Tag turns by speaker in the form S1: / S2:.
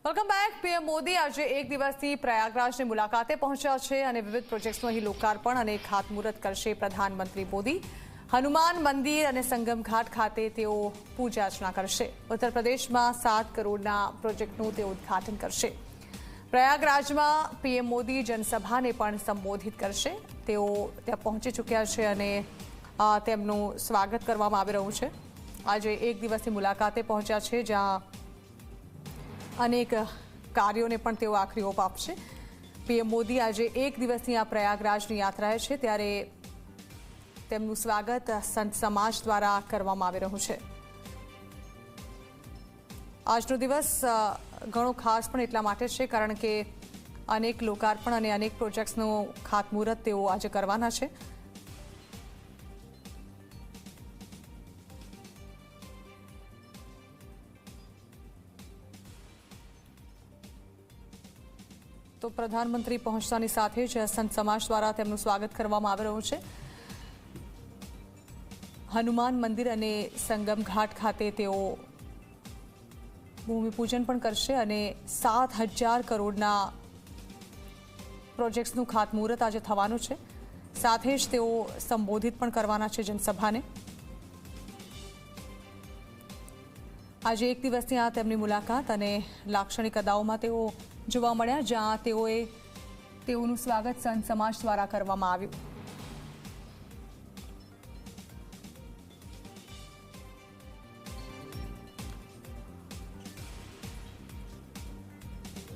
S1: Welcome back. PM Modi આજે એક દિવસની પ્રયાગરાજની મુલાકાતે પહોંચ્યા છે અને વિવિધ પ્રોજેક્ટ્સનું અહીં લોકાર્પણ અને ખાતમુહૂર્ત કરશે પ્રધાનમંત્રી મોદી। હનુમાન મંદિર અને સંગમ ઘાટ ખાતે તેઓ પૂજા અર્ચના કરશે। ઉત્તર પ્રદેશમાં 7 કરોડના પ્રોજેક્ટનું તેઓ ઉદ્ઘાટન કરશે। પ્રયાગરાજમાં પીએમ મોદી જનસભાને પણ સંબોધિત કરશે। તેઓ ત્યાં પહોંચી ચૂક્યા છે અને તેમનું સ્વાગત કરવામાં આવી રહ્યું છે। આજે એક દિવસની મુલાકાતે પહોંચ્યા છે જ્યાં अनेक कार्यों ने पण तेओ आखरी ओप आपशे। पीएम मोदी आज एक दिवसनी आ प्रयागराजनी यात्राए छे त्यारे तेमनुं स्वागत संत समाज द्वारा करवामां आवी रह्युं छे। आजनो दिवस घणो खास पण एटला माटे छे कारण के अनेक लोकार्पण अने अनेक प्रोजेक्ट्सनुं खातमुहूर्त तेओ आज करवाना छे। तो प्रधानमंत्री पहुंचतानी साथे ज संत समाज द्वारा तेमनुं स्वागत करवामां आवी रह्युं छे। हनुमान मंदिर अने संगम घाट खाते तेओ भूमिपूजन पण करशे अने 7,000 करोड़ना प्रोजेक्ट्सनुं खातमुहूर्त आज थवानुं छे। साथे ज तेओ संबोधित पण करवाना छे जनसभाने। आज एक दिवसनी आ तेमनी मुलाकात अने लाक्षणिक अदाओमां तेओ जोवा मळ्या ज्यां तेओए तेओनुं स्वागत संत समाज द्वारा करवामां आव्युं।